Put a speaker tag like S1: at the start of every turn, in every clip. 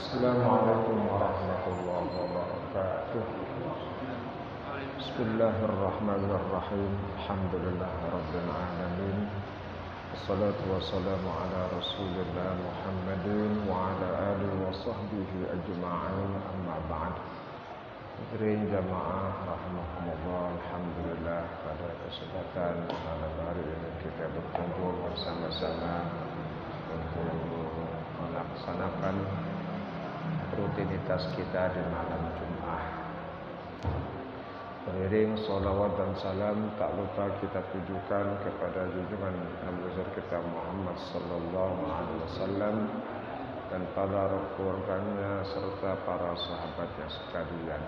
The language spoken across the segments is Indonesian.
S1: Assalamualaikum warahmatullahi wabarakatuh. Bismillahirrahmanirrahim. Alhamdulillahirabbil alamin. Wassalatu wassalamu ala Rasulillah Muhammadin wa ala alihi wa sahbihi ajma'in. Amma ba'd. Hadirin jamaah rahimakumullah, alhamdulillah pada kesempatan malam hari ini kita berkumpul bersama-sama untuk melaksanakan rutinitas kita di malam Jumat. Beriring salawat dan salam tak lupa kita tujukan kepada junjungan Nabi besar kita Muhammad sallallahu alaihi wasallam dan para keluarganya serta para sahabatnya sekalian.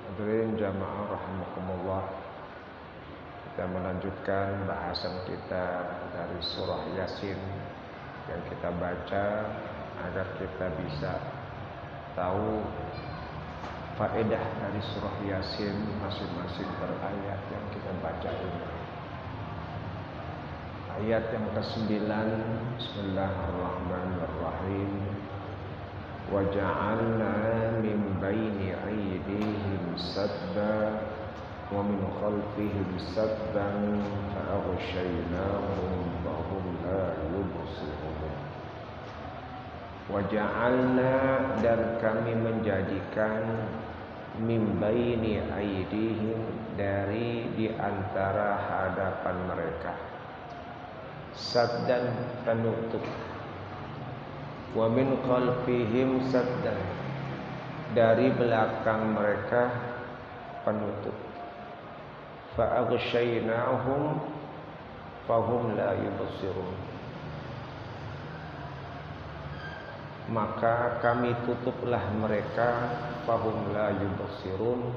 S1: Hadirin jamaah rahimakumullah, kita melanjutkan bahasan kita dari surah Yasin yang kita baca agar kita bisa tahu faedah dari surah Yasin masing-masing per ayat yang kita baca ini. Ayat yang ke-9, Bismillahirrahmanirrahim. Wa ja'alna min baini aydihim sadda wa min khalfihim saddan fa aghshaynahum fa hum la yubsirun. Wa ja'alna, dan kami menjadikan min baini aydihim, dari di antara hadapan mereka, saddan, penutup, wa min khalfihim saddan, dari belakang mereka penutup, fa aghshaynahum fa hum la yubsirun, maka kami tutuplah mereka, fahum la yubsirun,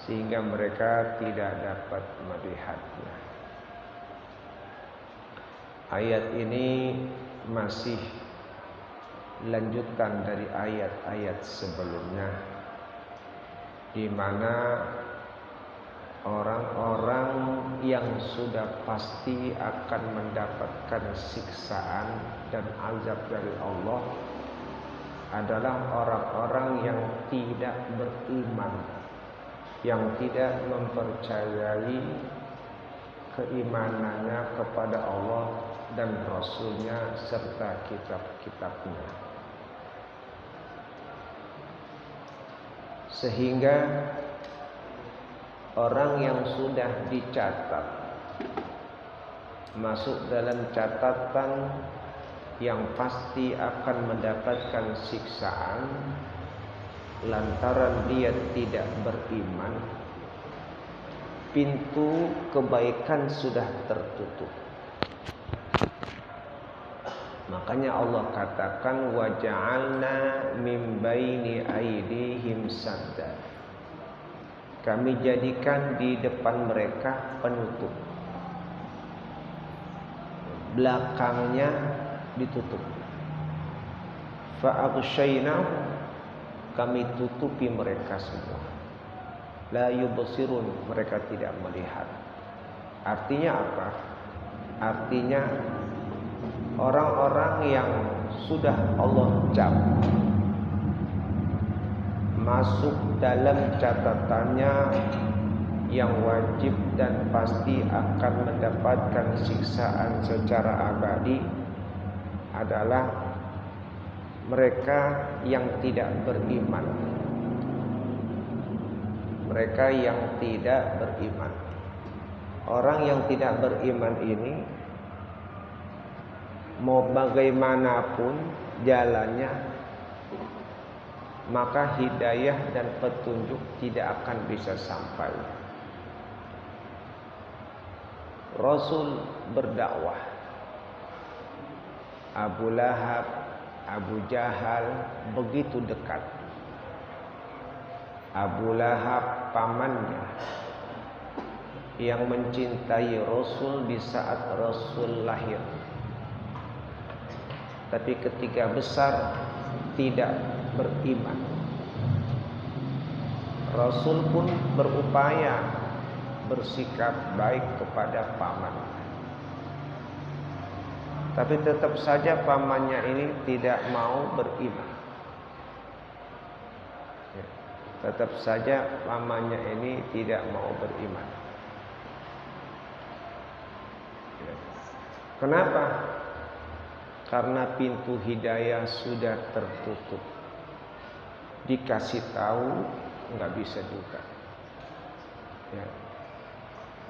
S1: sehingga mereka tidak dapat melihatnya. Ayat ini masih lanjutan dari ayat-ayat sebelumnya, di mana orang-orang yang sudah pasti akan mendapatkan siksaan dan azab dari Allah adalah orang-orang yang tidak beriman, yang tidak mempercayai keimanannya kepada Allah dan Rasulnya serta kitab-kitabnya. Sehingga orang yang sudah dicatat masuk dalam catatan yang pasti akan mendapatkan siksaan lantaran dia tidak beriman, pintu kebaikan sudah tertutup. Makanya Allah katakan wa ja'alna min baini aydihim sadda, kami jadikan di depan mereka penutup, belakangnya ditutup. Fa aghshaynahum, kami tutupi mereka semua. La yubsirun, mereka tidak melihat. Artinya apa? Artinya orang-orang yang sudah Allah cap masuk dalam catatannya yang wajib dan pasti akan mendapatkan siksaan secara abadi adalah mereka yang tidak beriman. Mereka yang tidak beriman. Orang yang tidak beriman ini mau bagaimanapun jalannya, maka hidayah dan petunjuk tidak akan bisa sampai. Rasul berdakwah, Abu Lahab, Abu Jahal begitu dekat. Abu Lahab pamannya yang mencintai Rasul di saat Rasul lahir, tapi ketika besar tidak beriman. Rasul pun berupaya bersikap baik kepada paman, tapi tetap saja pamannya ini tidak mau beriman. tetap saja mamanya ini tidak mau beriman. Kenapa? Karena pintu hidayah sudah tertutup. Dikasih tahu nggak bisa juga. Ya.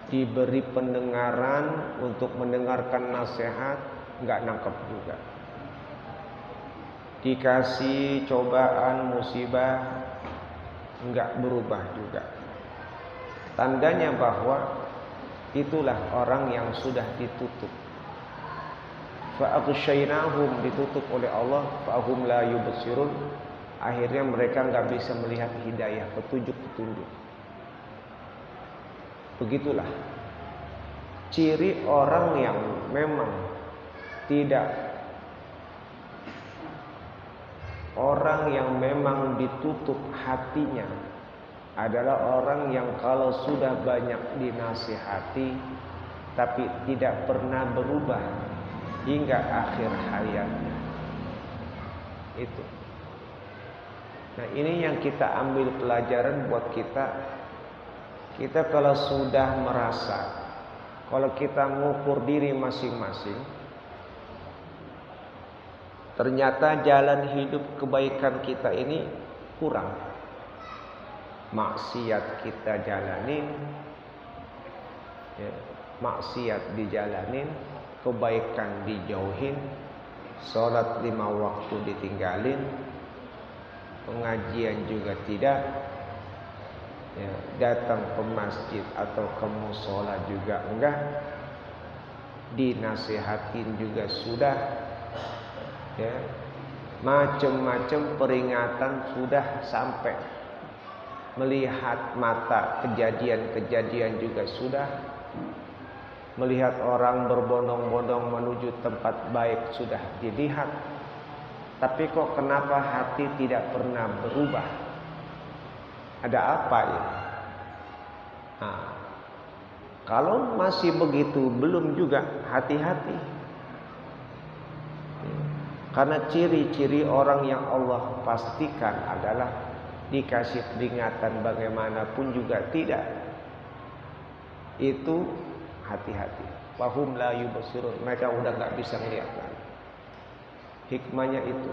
S1: Diberi pendengaran untuk mendengarkan nasihat nggak nangkep juga. Dikasih cobaan musibah nggak berubah juga. Tandanya bahwa itulah orang yang sudah ditutup. Fa'aghshaynahum, ditutup oleh Allah, fa'hum la yubsirun. Akhirnya mereka nggak bisa melihat hidayah, petunjuk-petunjuk. Begitulah ciri orang yang memang tidak, orang yang memang ditutup hatinya adalah orang yang kalau sudah banyak dinasihati tapi tidak pernah berubah hingga akhir hayatnya. Itu. Nah, ini yang kita ambil pelajaran buat kita. Kita kalau sudah merasa, kalau kita ngukur diri masing-masing, ternyata jalan hidup kebaikan kita ini kurang. Maksiat kita jalanin, ya, maksiat dijalanin, kebaikan dijauhin, sholat 5 waktu ditinggalin, pengajian juga tidak, ya, datang ke masjid atau ke mushola juga enggak, dinasihatin juga sudah, ya, macam-macam peringatan sudah sampai, melihat mata kejadian-kejadian juga sudah, melihat orang berbondong-bondong menuju tempat baik sudah dilihat. Tapi kok kenapa hati tidak pernah berubah? Ada apa ya? Nah, kalau masih begitu belum juga, hati-hati. Karena ciri-ciri orang yang Allah pastikan adalah dikasih peringatan bagaimanapun juga tidak. Itu hati-hati. Fahum la yubsirun, mereka udah nggak bisa melihat lagi. Hikmahnya itu.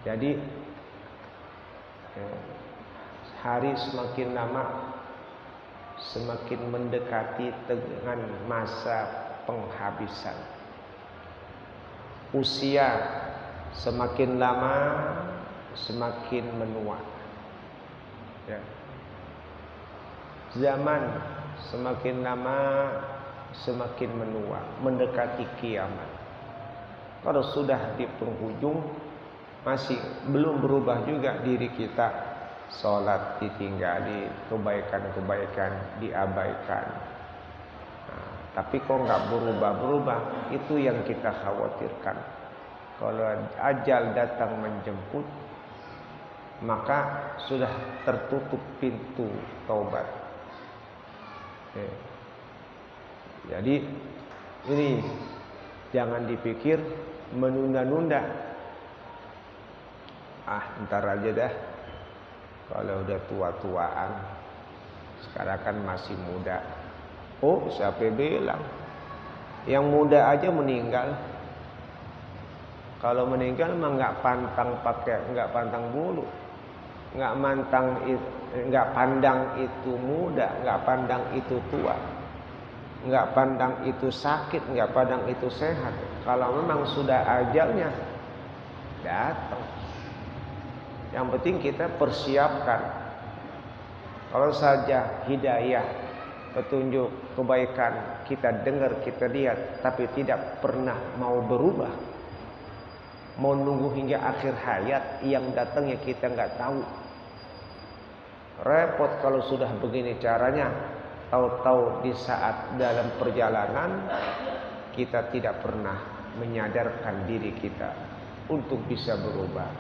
S1: Jadi hari semakin lama semakin mendekati dengan masa penghabisan. Usia semakin lama semakin menua. Ya. Zaman semakin lama semakin menua, mendekati kiamat. Kalau sudah di penghujung masih belum berubah juga diri kita, sholat ditinggali, kebaikan-kebaikan diabaikan. Nah, tapi kok nggak berubah-berubah, itu yang kita khawatirkan. Kalau ajal datang menjemput, maka sudah tertutup pintu taubat. Jadi ini jangan dipikir menunda-nunda. Ntar aja dah. Kalau udah tua-tuaan, sekarang kan masih muda. Oh, siapa bilang? Yang muda aja meninggal. Kalau meninggal mah nggak pantang bulu, nggak pandang itu muda, nggak pandang itu tua, nggak pandang itu sakit, nggak pandang itu sehat. Kalau memang sudah ajalnya datang, yang penting kita persiapkan. Kalau saja hidayah, petunjuk, kebaikan kita dengar, kita lihat, tapi tidak pernah mau berubah, mau nunggu hingga akhir hayat yang datangnya kita nggak tahu. Repot kalau sudah begini caranya. Tahu-tahu di saat dalam perjalanan kita tidak pernah menyadarkan diri kita untuk bisa berubah.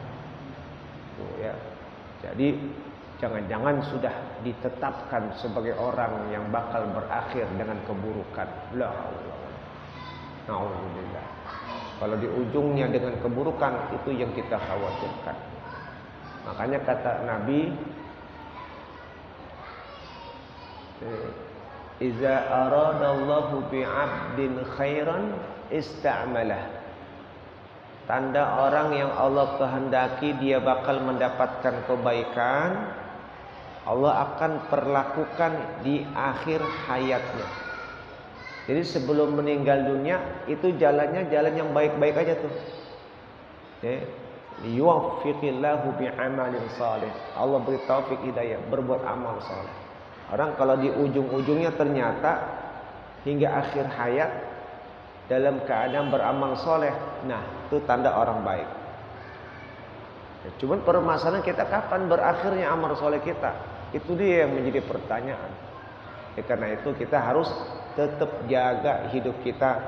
S1: Tuh, ya. Jadi jangan-jangan sudah ditetapkan sebagai orang yang bakal berakhir dengan keburukan. La haula. Nauzubillah. Kalau di ujungnya dengan keburukan, itu yang kita khawatirkan. Makanya kata Nabi,
S2: Iza aradallahu bi'abdin khairan ista'malah. Tanda orang yang Allah kehendaki dia bakal mendapatkan kebaikan, Allah akan perlakukan di akhir hayatnya. Jadi sebelum meninggal dunia itu jalannya jalan yang baik-baik aja tuh. Yuwaffiqillahu bi'amalin salih. Allah beri taufik hidayah berbuat amal saleh. Orang kalau di ujung-ujungnya ternyata hingga akhir hayat dalam keadaan beramal soleh, nah itu tanda orang baik. Cuman permasalahan kita kapan berakhirnya amal soleh kita, itu dia yang menjadi pertanyaan. Karena itu kita harus tetap jaga hidup kita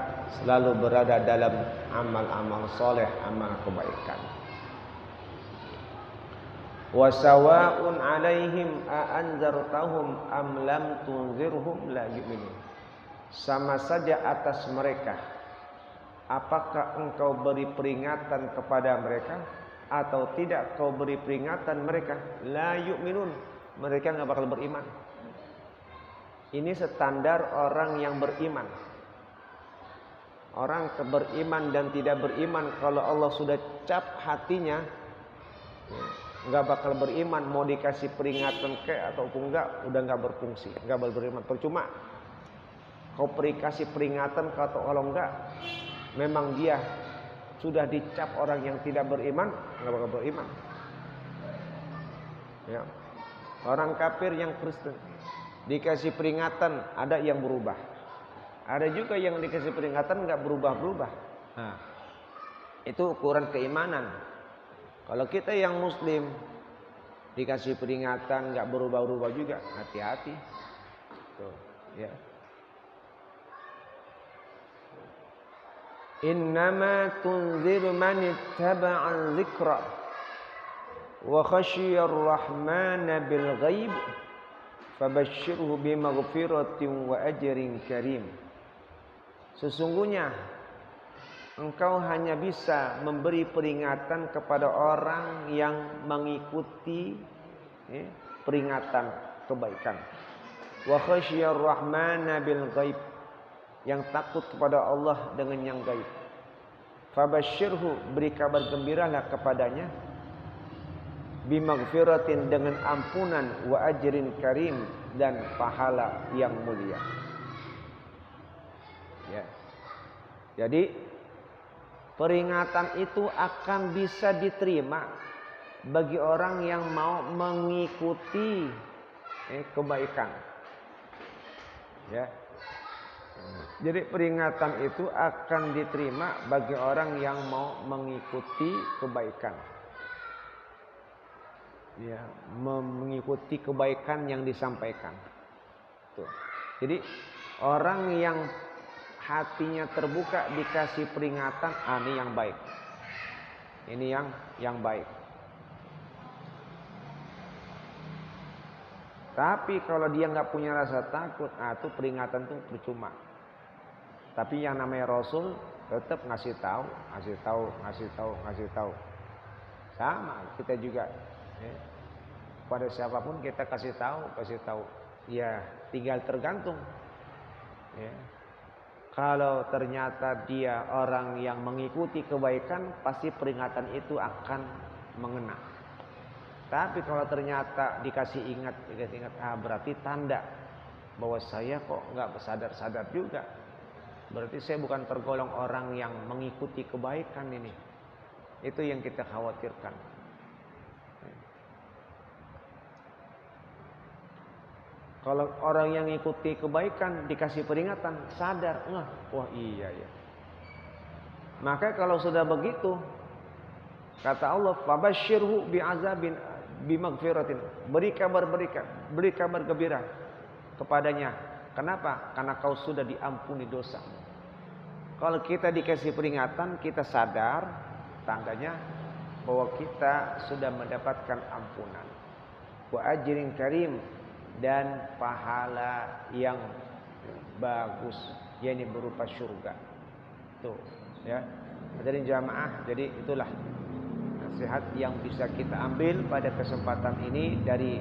S2: selalu berada dalam amal-amal soleh, amal kebaikan. Wasawa'un 'alaihim a anzartahum am lam tunzirhum la yu'minun. Sama saja atas mereka, apakah engkau beri peringatan kepada mereka atau tidak kau beri peringatan mereka, la yu'minun, mereka enggak bakal beriman. Ini standar orang yang beriman. Orang beriman dan tidak beriman, kalau Allah sudah cap hatinya, enggak bakal beriman. Mau dikasih peringatan ataupun enggak, udah enggak berfungsi, enggak beriman. Percuma kau kasih peringatan kalau enggak, memang dia sudah dicap orang yang tidak beriman, enggak bakal beriman. Ya. Orang kafir yang Kristen dikasih peringatan, ada yang berubah. Ada juga yang dikasih peringatan enggak berubah-berubah. Nah, itu ukuran keimanan. Kalau kita yang muslim dikasih peringatan enggak berubah-berubah juga, hati-hati. Tuh, ya. Innama tunziru man ittaba'a dzikra wa khashiyar rahmana bil ghaib fabashshirhu bimaghfiratin wa ajrin karim. Sesungguhnya engkau hanya bisa memberi peringatan kepada orang yang mengikuti peringatan kebaikan. Wa khashiyar rahmana bil ghaib, yang takut kepada Allah dengan yang gaib. Fabashshirhu, beri kabar gembiralah kepadanya, bimaghfiratin, dengan ampunan, wa ajrin karim, dan pahala yang mulia. Ya. Jadi peringatan itu akan bisa diterima bagi orang yang mau mengikuti kebaikan. Ya. Jadi peringatan itu akan diterima bagi orang yang mau mengikuti kebaikan. Ya, mengikuti kebaikan yang disampaikan. Tuh. Jadi orang yang hatinya terbuka dikasih peringatan, ini yang baik. Ini yang baik. Tapi kalau dia nggak punya rasa takut, itu peringatan itu percuma. Tapi yang namanya Rasul tetap ngasih tahu. Sama kita juga. Pada siapapun kita kasih tahu. Ya, tinggal tergantung. Ya. Kalau ternyata dia orang yang mengikuti kebaikan, pasti peringatan itu akan mengena. Tapi kalau ternyata dikasih ingat, berarti tanda bahwa saya kok nggak sadar juga. Berarti saya bukan tergolong orang yang mengikuti kebaikan ini. Itu yang kita khawatirkan. Kalau orang yang mengikuti kebaikan dikasih peringatan, sadar, wah iya ya. Maka kalau sudah begitu, kata Allah, fabashshirhu bi'azabin bimaghfiratin. Beri kabar gembira kepadanya. Kenapa? Karena kau sudah diampuni dosa. Kalau kita dikasih peringatan, kita sadar, tandanya bahwa kita sudah mendapatkan ampunan. Wa ajrin karim, dan pahala yang bagus, yakni berupa surga. Tuh, ya. Hadirin jamaah, jadi itulah nasihat yang bisa kita ambil pada kesempatan ini dari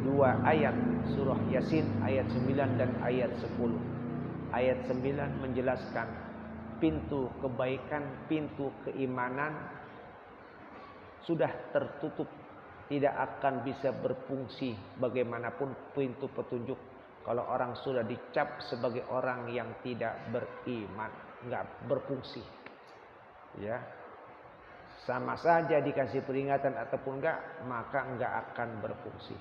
S2: 2 ayat surah Yasin ayat 9 dan ayat 10. Ayat 9 menjelaskan pintu kebaikan, pintu keimanan sudah tertutup, tidak akan bisa berfungsi bagaimanapun pintu petunjuk kalau orang sudah dicap sebagai orang yang tidak beriman, enggak berfungsi. Ya. Sama saja dikasih peringatan ataupun enggak, maka enggak akan berfungsi.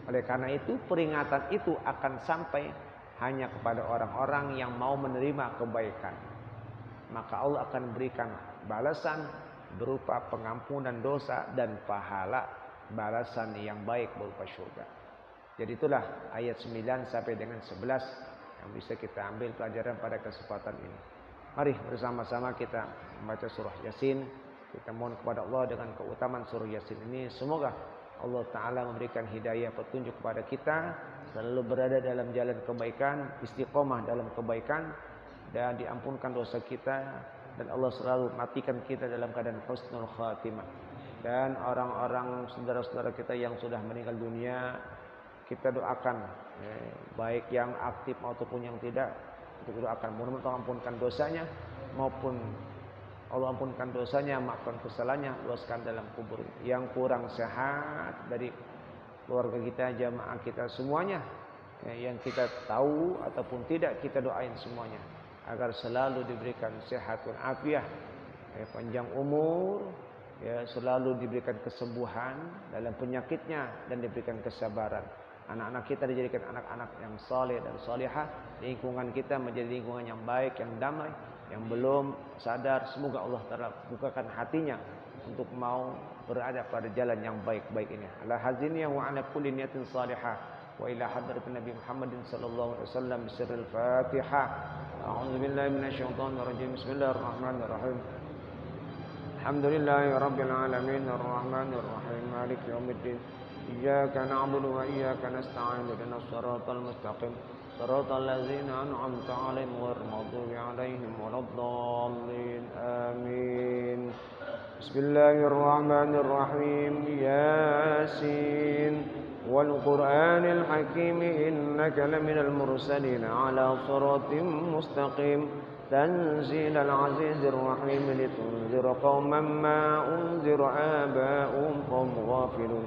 S2: Oleh karena itu peringatan itu akan sampai hanya kepada orang-orang yang mau menerima kebaikan. Maka Allah akan berikan balasan berupa pengampunan dosa dan pahala balasan yang baik berupa surga. Jadi itulah ayat 9 sampai dengan 11 yang bisa kita ambil pelajaran pada kesempatan ini. Mari bersama-sama kita membaca surah Yasin. Kita mohon kepada Allah dengan keutamaan surah Yasin ini, semoga Allah Ta'ala memberikan hidayah petunjuk kepada kita, selalu berada dalam jalan kebaikan, istiqomah dalam kebaikan, dan diampunkan dosa kita, dan Allah selalu matikan kita dalam keadaan husnul khatimah. Dan orang-orang saudara-saudara kita yang sudah meninggal dunia, kita doakan, baik yang aktif ataupun yang tidak, kita doakan mudah-mudahan Allah ampunkan dosanya, maupun Allah ampunkan dosanya, maafkan kesalahannya, luaskan dalam kubur. Yang kurang sehat dari keluarga kita, jamaah kita semuanya, yang kita tahu ataupun tidak, kita doain semuanya agar selalu diberikan sehat dan afiah, panjang umur, selalu diberikan kesembuhan dalam penyakitnya dan diberikan kesabaran. Anak-anak kita dijadikan anak-anak yang saleh dan salihah, lingkungan kita menjadi lingkungan yang baik, yang damai. Yang belum sadar, semoga Allah Ta'ala bukakan hatinya untuk mau berada pada jalan yang baik-baik ini. Ala haziniyah wa ala kulli niyatin salihah wa ila hadratin Nabi Muhammadin sallallahu alaihi wasallam bisirril Fatihah. A'udzu billahi minasyaitonir rajim. Bismillahirrahmanirrahim. Alhamdulillahi rabbil alamin arrahmanir rahim maliki yaumiddin. Iyyaka na'budu wa iyyaka nasta'in ihdinas siratal mustaqim. صراط الذين أنعمت عليهم غير المغضوب عليهم ولا الضالين آمين. بسم الله الرحمن الرحيم. ياسين والقرآن الحكيم إنك لمن المرسلين على صراط مستقيم تنزيل العزيز الرحيم لتنذر قوما ما أنذر آباؤهم فهم غافلون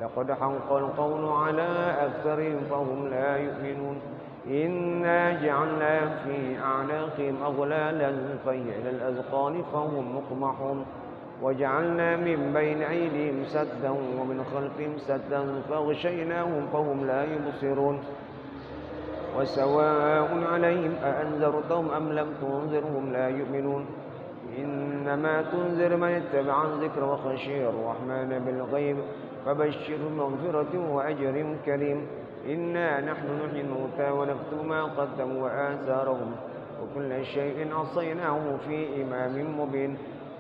S2: لقد حق القول على أكثرهم فهم لا يؤمنون إنا جعلنا في أعناقهم أغلالا فهي إلى الأذقان فهم مقمحون وجعلنا من بين أيديهم سدا ومن خلفهم سدا فغشيناهم فهم لا يبصرون وسواء عليهم أأنذرتهم أم لم تنذرهم لا يؤمنون إنما تنذر من اتبع الذكر وخشي الرحمن بالغيب فبشر مغفرة وأجر كريم. إنا نحن نحيي الموتى ونكتب ما قدموا وآثارهم وكل شيء عصيناه في إمام مبين.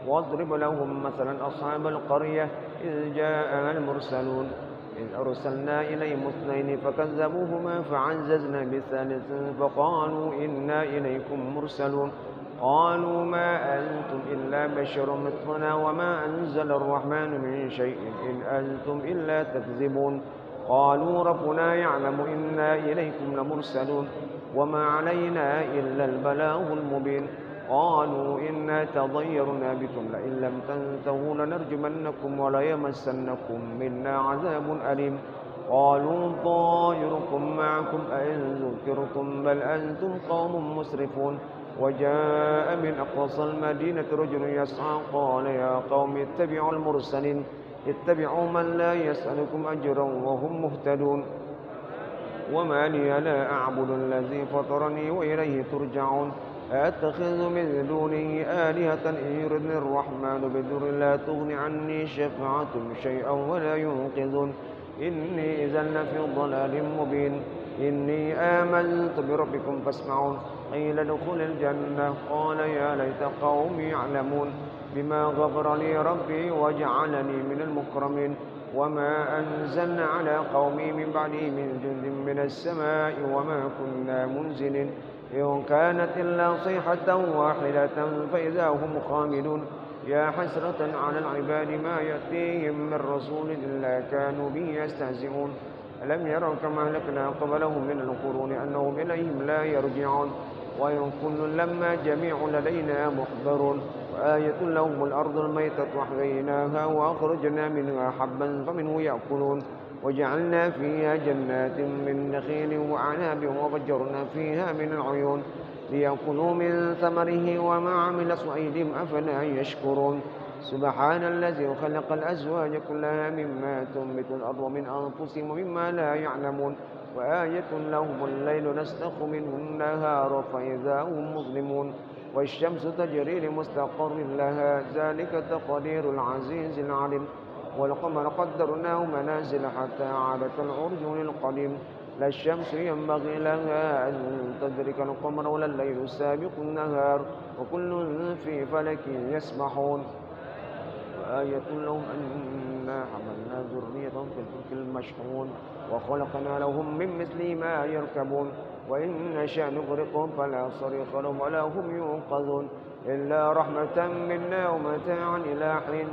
S2: واضرب لهم مثلا أصحاب القرية إذ جاءها المرسلون إذ أرسلنا إليهم اثنين فكذبوهما فعززنا بثالث فقالوا إنا إليكم مرسلون قالوا ما أنتم إلا بشر مثلنا وما أنزل الرحمن من شيء إن أنتم إلا تكذبون قالوا ربنا يعلم إنا إليكم لمرسلون وما علينا إلا البلاغ المبين قالوا إنا تضيرنا بكم لئن لم تنتهوا لنرجمنكم وليمسنكم منا عذاب أليم قالوا طائركم معكم أئن ذكرتم بل أنتم قوم مسرفون وجاء من أقصى المدينة رجل يسعى قال يا قوم اتبعوا المرسلين اتبعوا من لا يسألكم أجرا وهم مهتدون وما لي لا أعبد الذي فطرني وإليه ترجعون أتخذ من دونه آلهة إن يردني الرحمن بضر لا تغن عني شفاعتهم شيئا ولا ينقذون إني إذا لفي ضلال مبين إني آمنت بربكم فاسمعون قيل ادخل الجنة قال يا ليت قومي يعلمون بما غفر لي ربي وجعلني من المكرمين وما أنزلنا على قومي من بعدي من جند من السماء وما كنا منزلين إن كانت إلا صيحة واحدة فإذا هم خامدون يا حسرة على العباد ما يأتيهم من رسول إلا كانوا به يستهزئون ألم يروا كما أهلكنا قبلهم من القرون أنهم إليهم لا يرجعون وإن كل لما جميع لدينا محضرون وآية لهم الأرض الميتة أحييناها وأخرجنا منها حبا فمنه يأكلون وجعلنا فيها جنات من نخيل وعناب وفجرنا فيها من العيون ليأكلوا من ثمره وما عمل أيديهم أفلا يشكرون سبحان الذي خلق الأزواج كلها مما تنبت الأرض ومن أنفسهم ومما لا يعلمون وآية لهم الليل نسلخ منه النهار فإذا هم مظلمون والشمس تجري لمستقر لها ذلك تقدير العزيز العليم والقمر قدرناه منازل حتى عاد كالعرجون القديم لا الشمس ينبغي لها أن تدرك القمر ولا الليل سابق النهار وكل في فلك يسبحون وآية لهم أنا حملنا ذريتهم في الفلك المشحون وخلقنا لهم من مثل ما يركبون وإن نشأ نغرقهم فلا صريخ لهم ولا هم ينقذون إلا رحمة منا ومتاعا إلى حين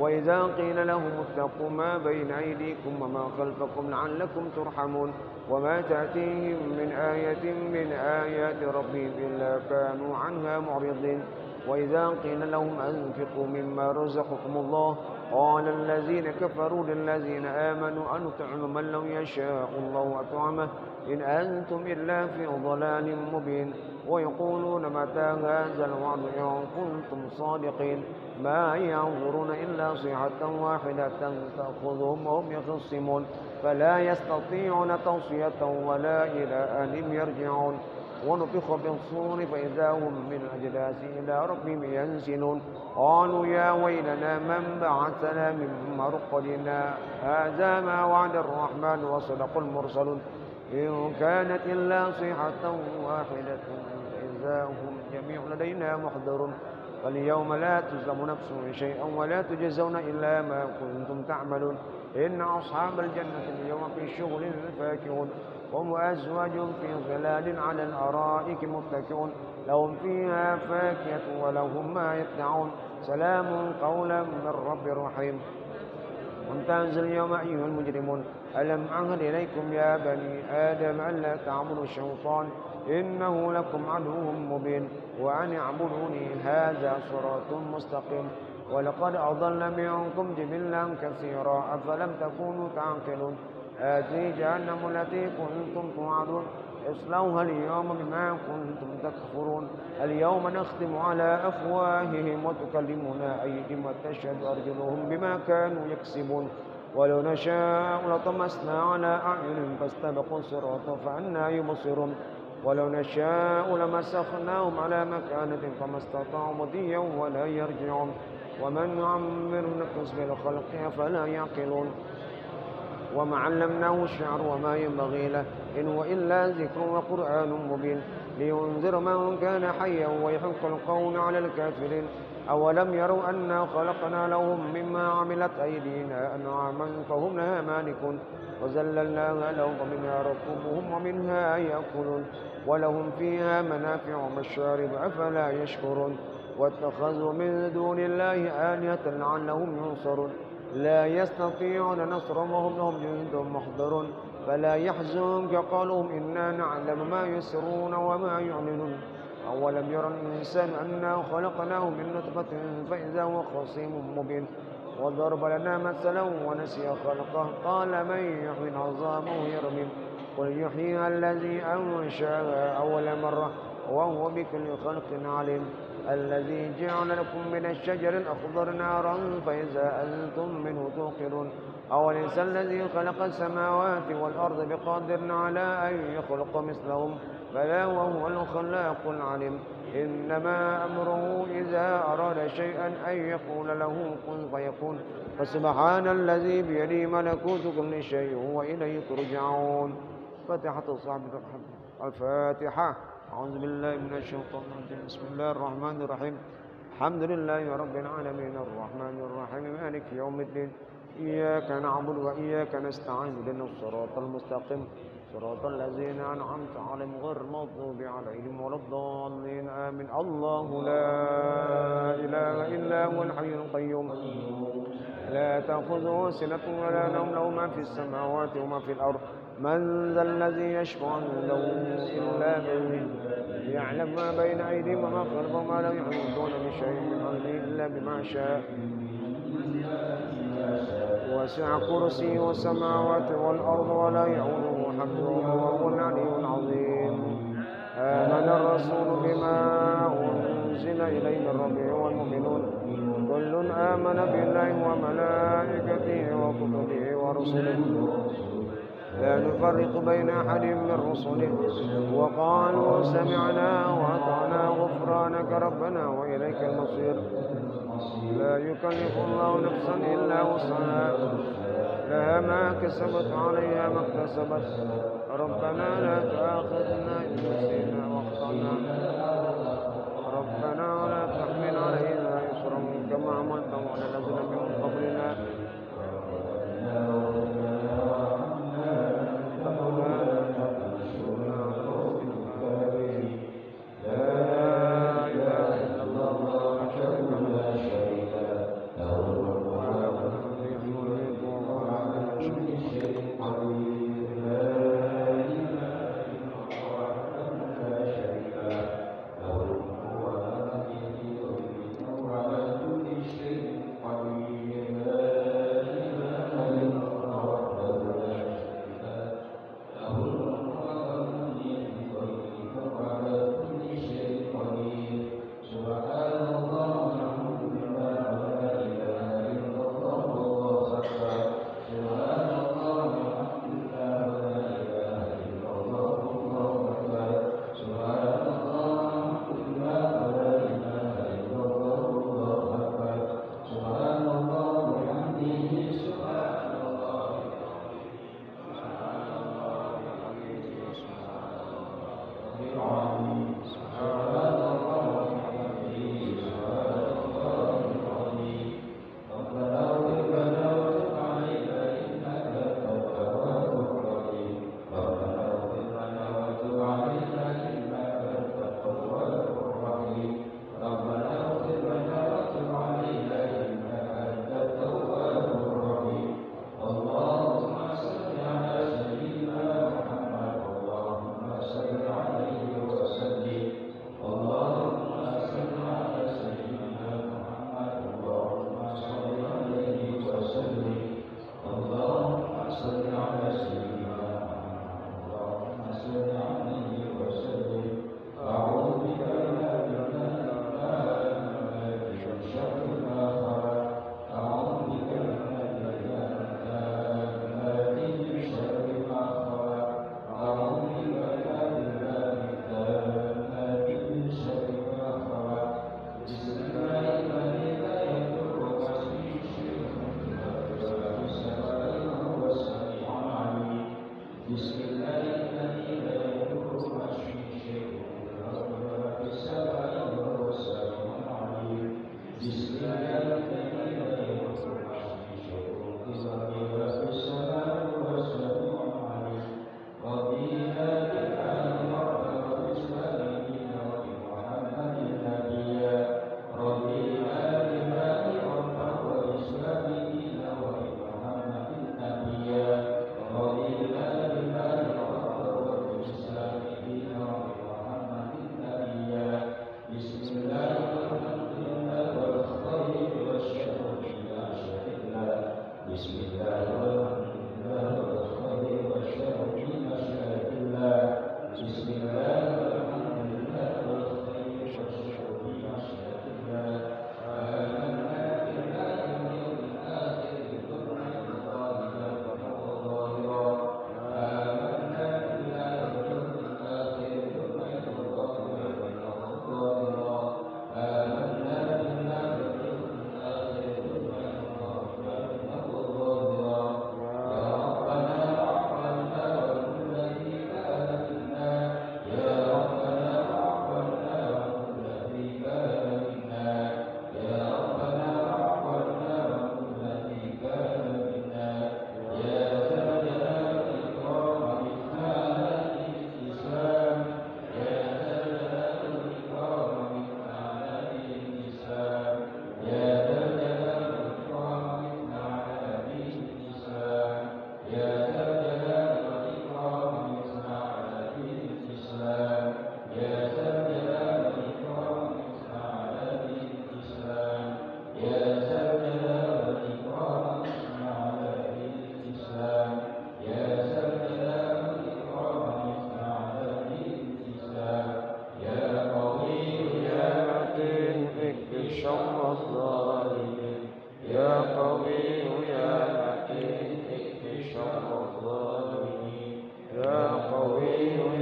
S2: وإذا قيل لهم اتقوا ما بين أيديكم وما خلفكم لعلكم ترحمون وما تأتيهم من آية من آيات ربهم إلا كانوا عنها معرضين وإذا قيل لهم أنفقوا مما رزقكم الله قال الذين كفروا للذين آمنوا أنطعم من لو يشاء الله أطعمه إن أنتم إلا في ضلال مبين ويقولون متى هذا الوعد إن كنتم صادقين ما ينظرون إلا صيحة واحدة تأخذهم وهم يخصمون فلا يستطيعون توصية ولا إلى أهلهم يرجعون ونفخ بالصور فإذا هم من الأجداث إلى ربهم ينسلون قالوا يا ويلنا من بعثنا من مرقدنا هذا ما وعد الرحمن وصدق المرسلون إن كانت إلا صيحة واحدة فإذا هم جميع لدينا محضرون فاليوم لا تظلم نفس شيئا ولا تجزون إلا ما كنتم تعملون إن أصحاب الجنة اليوم في شغل فاكهون هم وأزواج في ظلال على الأرائك متكئون لهم فيها فاكهة ولهم ما يدعون سلام قولا من رب رحيم وامتازوا اليوم أيها المجرمون ألم أعهد إليكم يا بني آدم ألا تعبدوا الشيطان إنه لكم عدو مبين وأن اعبدوني هذا صراط مستقيم ولقد أضل منكم جبلا كثيرا أفلم تكونوا تعقلون هذه جهنم التي كنتم توعدون اصلوها اليوم بما كنتم تكفرون اليوم نختم على أفواههم وتكلمنا أيديهم وتشهد أرجلهم بما كانوا يكسبون ولو نشاء لطمسنا على أعينهم فاستبقوا الصراط فأنى يبصرون ولو نشاء لمسخناهم على مكانة فما استطاعوا مضيا ولا يرجعون ومن يعمر نقص بالخلق أفلا يعقلون وما علمناه الشعر وما ينبغي له إن هو إلا ذكر وقرآن مبين لينذر من كان حيا ويحق القول على الكافرين أولم يروا أنا خلقنا لهم مما عملت أيدينا أنعاما فهم لها مالكون وذللناها لهم ومنها ركوبهم ومنها يأكلون ولهم فيها منافع ومشارب أفلا يشكرون واتخذوا من دون الله آلهة لعلهم ينصرون لا يستطيعون نصرهم وهم لهم جند محضرون فلا يحزنك قولهم إنا نعلم ما يسرون وما يعلنون أولم يرى الإنسان أنا خلقناه من نطفة فإذا هو خصيم مبين وضرب لنا مثلا ونسي خلقه قال من يحيي العظام وهي رميم قل يحييها الذي أنشأها أول مرة وهو بكل خلق عليم الذي جعل لكم من الشجر الأخضر نارا فإذا أنتم منه توقدون أوليس الذي خلق السماوات والأرض بقادر على أن يخلق مثلهم بلى وهو الخلاق العليم إنما أمره إذا أراد شيئا أن يقول له كن فيكون فسبحان الذي بيده ملكوت كل شيء وإليه ترجعون. فاتحة الصحب الفاتحة. أعوذ بالله من الشيطان الرجيم. بسم الله الرحمن الرحيم. الحمد لله رب العالمين الرحمن الرحيم مالك يوم الدين إياك نعبد وإياك نستعين اهدنا الصراط المستقيم صراط الذين أنعمت عليهم غير المغضوب عليهم ولا الضالين آمين. الله لا إله إلا هو الحي القيوم لا تأخذه سنة ولا نوم له ما في السماوات وما في الأرض من ذا الذي يشفع عنده إلا بإذنه يعلم ما بين أيديهم وما خلفهم ولا يحيطون بشيء من علمه إلا بما شاء وسع كرسيه السماوات والأرض ولا يعوده حفظهما وهو العلي العظيم. آمن الرسول بما أنزل إليه من ربه والمؤمنون كل آمن بالله وملائكته وكتبه ورسله لا نفرق بين أحد من رسله وقالوا سمعنا وأطعنا غفرانك ربنا وإليك المصير. لا يكلف الله نفسا إلا وسعها لها ما كسبت عليها ما اكتسبت ربنا لا تؤاخذنا إن نسينا وأخطأنا ربنا ولا تحمل علينا إصرا كما حملته على الذين من قبلنا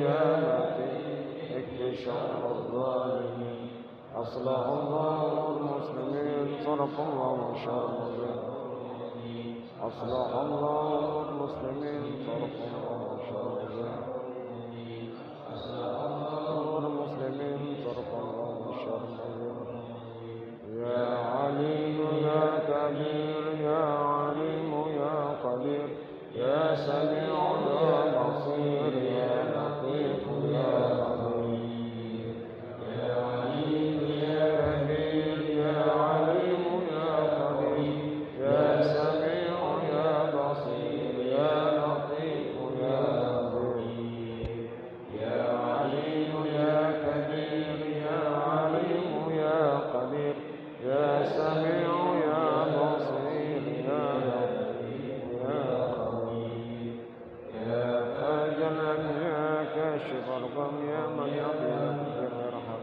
S1: يا متين اكف شر الظالمين أصلح الله المسلمين صرف الله شر الظالمين أصلح الله المسلمين صرف الله شر الظالمين أصلح الله المسلمين صرف الله شر الظالمين يا عليم يا كبير يا عليم يا قدير يا سميع يا بصير يا لطيف يا خبير يا عليم يا كبير يا عليم يا قدير يا سميع يا بصير يا لطيف يا خبير يا عليم يا كبير يا عليم يا قدير يا سميع يا بصير يا لطيف يا خبير يا فاجلا يا كاشف الغم يا من يغفر ويرحم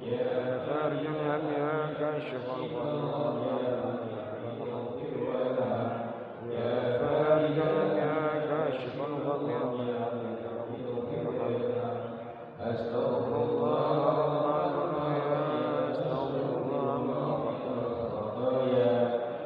S1: يا فارجا يا كاشف الغم يا فارجا يا كاشف الغم يا من يغفر ويرحم أستغفر الله أستغفر الله أستغفر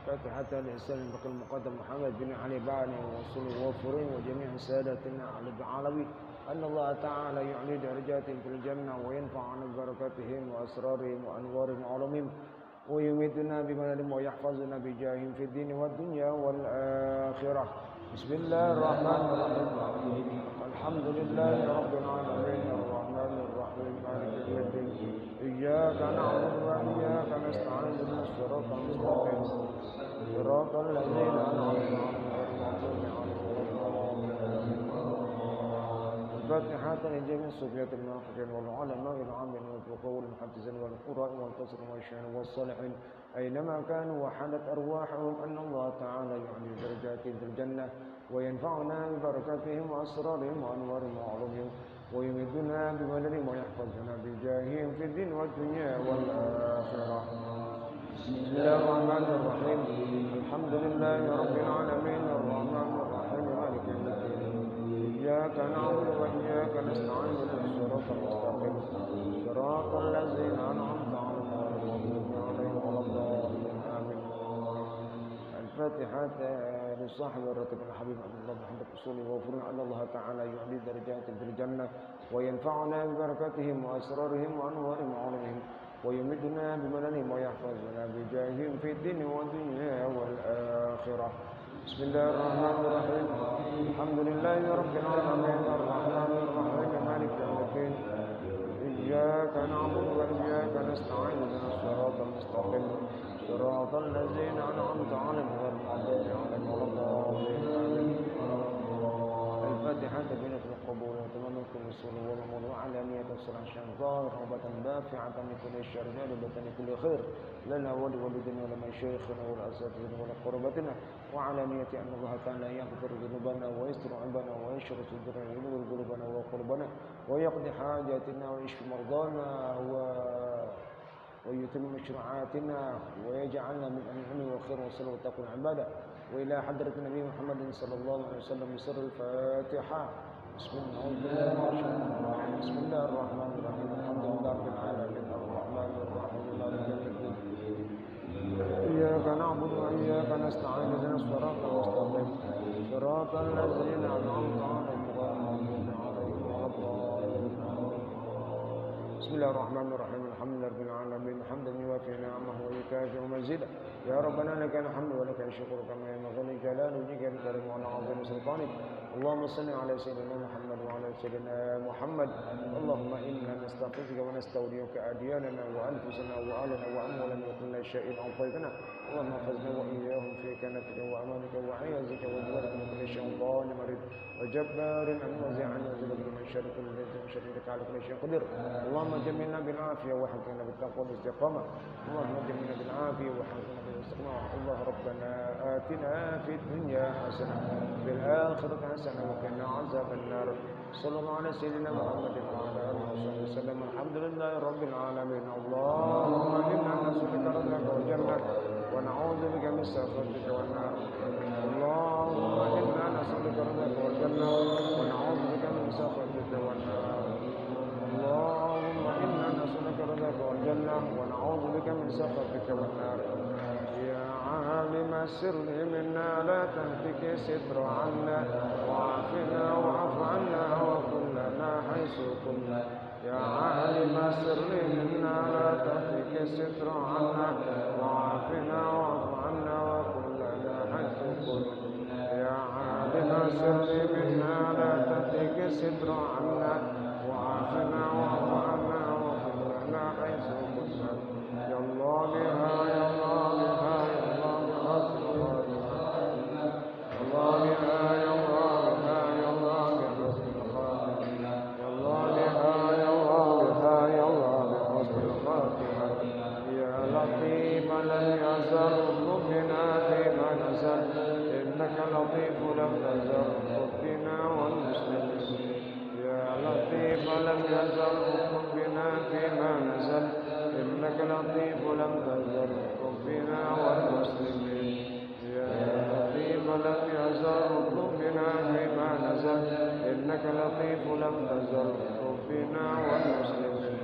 S2: فاتحة الإحسان البقي المقدم محمد بن علي بعني وصول ووفرين وجميع سادتنا على العالمين أن الله تعالى يعلي درجاتهم في الجنة وينفع عن بركاتهم وأسرارهم وأنوارهم وعلومهم ويمدنا بمنهم ويحفظنا بجاههم في الدين والدنيا والآخرة. بسم الله الرحمن الرحيم. الحمد لله رب العالمين الرحمن الرحيم مالك يوم الدين. إياك نعبد وإياك نستعين اهدنا الصراط المستقيم صراط الذين أنعمت عليهم الفاتحة لجميع الصوفية الموافقين والعلماء العاملين والفقهاء والمحدثين والقراء والقصر والشيخ والصالحين أينما كانوا وحلت أرواحهم أن الله تعالى يعلي درجاتهم في الجنة وينفعنا ببركاتهم وأسرارهم وأنوارهم وعلومهم ويمدنا بمددهم ويحفظنا بجاههم في الدين والدنيا والآخرة. بسم الله الرحمن الرحيم. الحمد لله رب العالمين الرحمن الرحيم مالك يوم الدين. إياك نعبد وإياك نستعين اهدنا الصراط المستقيم صراط الذين أنعمت عليهم غير المغضوب عليهم ولا الضالين آمين. الفاتحة لصاحب الرتب الحبيب عبد الله محمد رسوله وغفرنا أن الله تعالى يعلي درجاتهم في الجنة وينفعنا ببركاتهم وأسرارهم وأنوارهم وعلمهم ويمدنا بمننهم ويحفظنا بجاههم في الدين والدنيا والآخرة. بسم الله الرحمن الرحيم. الحمد لله رب العالمين الرحمن الرحيم مالك يوم الدين. إياك نعبد وإياك نستعين اهدنا الصراط المستقيم صراط الذين أنعمت عليهم غير المغضوب عليهم ولا الضالين آمين. الفاتحة بين القبول وتمنى كل سوء والأمور وعلانية الصلاة ظاهر رغبة دافعة لكل شر جالبة لكل خير لنا ولوالدنا ولمشايخنا ولأساتذتنا ولقربتنا وعلانية أن الله تعالى يغفر ذنوبنا ويستر عيوبنا وينشر صدورنا وينور قلوبنا وقربنا ويقضي حاجاتنا ويشفي مرضانا ويتم مشروعاتنا ويجعلنا من أهل العلم والخير والصلاة والتقوى والعبادة. وإلى حضرة النبي محمد صلى الله عليه وسلم بسر الفاتحة. بسم الله الرحمن الرحيم. الحمد لله رب العالمين الرحمن الرحيم مالك يوم الدين. إياك نعبد وإياك نستعين اهدنا الصراط المستقيم صراط الذين أنعمت عليهم غير المغضوب عليهم ولا الضالين. بسم الله الرحمن الرحيم. الحمد لله رب العالمين حمدا يوافي نعمه ويكافئ مزيدا. يا ربنا لك الحمد ولك الشكر كما ينبغي لجلال وجهك الكريم وعلى عظيم سلطانك. اللهم صل على سيدنا محمد وعلى سيدنا محمد. اللهم إنا نستغفرك ونستودعك أدياننا وأنفسنا وأهلنا وأموالنا وكل شيء أوفيتنا. اللهم احفظنا وإياهم في كنفك وأمانك وعيازك وجوارك من كل شيطان مريض وجبار أن وزع عن وزلك من شر كل ذي من شرك على كل شيء قدير. اللهم جملنا بالعافية وحفظنا بالتقوى والاستقامة. اللهم جملنا بالعافية وحفظنا بالاستقامة. الله ربنا آتنا في الدنيا حسنة في الآخرة حسنة وقنا عذاب النار. صلى الله على سيدنا محمد وعلى آله وصحبه وسلم. الحمد لله رب العالمين. اللهم إنا نسألك رضاك والجنة ونعوذ بك من سخطك والنار. اللهم إنا نسألك رضاك والجنة ونعوذ بك من سخطك والنار. اللهم إنا نسألك رضاك والجنة ونعوذ بك من سخطك والنار. يا عالم السر منا لا تهتك ستر عنا وعافنا واعف عنا وكلنا حيث كنا. يا عالم السر منا لا تهتك ستر عنا وعافنا واعف عنا وكلنا حيث كنا. يا عالم السر منا لا تهتك ستر عنا وعافنا واعف عنا وكلنا حيث كنا. يا الله بها يا الله بها يا الله بحسن خاتمة. يا الله بها يا الله بها يا الله بحسن خاتمة. يا الله بها يا الله بها يا الله بحسن خاتمة. يا لطيف لم يزل ربنا فيما نزل إنك لطيف لم تزل ربنا والمسلمين. يا لطيف لم يزل ربنا فيما نزل إنك لطيف لم تزل ربنا والمسلمين. يا لطيف لم يزل ربنا فيما نزل إنك لطيف لم تزل ربنا والمسلمين.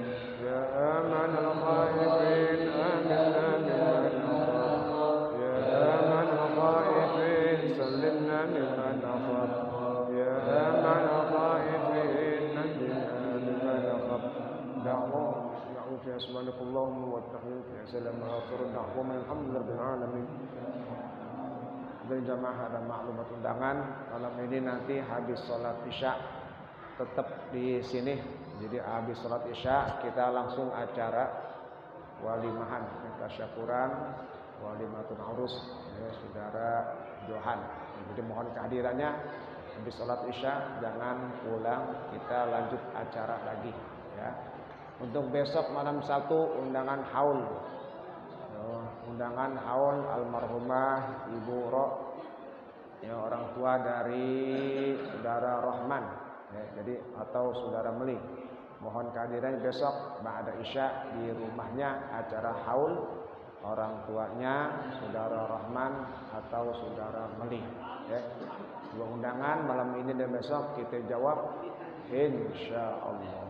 S2: يا آمن الخائفين آمنا ممن نخاف. يا آمن الخائفين سلمنا ممن نخاف. يا آمن الخائفين نجنا ممن نخاف. دعوهم في أسمانك اللهم والتحيي في سلام آخر دعوهم الحمد لله رب العالمين. Dari jamaah ada maklumat undangan malam ini nanti habis sholat isya tetap di sini. Jadi habis sholat isya kita langsung acara walimahan tasyakuran walimatun urus ya, saudara Johan. Jadi mohon kehadirannya habis sholat isya jangan pulang, kita lanjut acara lagi ya. Untuk besok malam Sabtu undangan haul. Undangan haul almarhumah Ibu Ro, ya, orang tua dari saudara Rahman, ya, jadi atau saudara Meli. Mohon kehadiran besok ba'da isya di rumahnya, acara haul orang tuanya saudara Rahman atau saudara Meli. Ya. Dua undangan malam ini dan besok kita jawab insyaallah.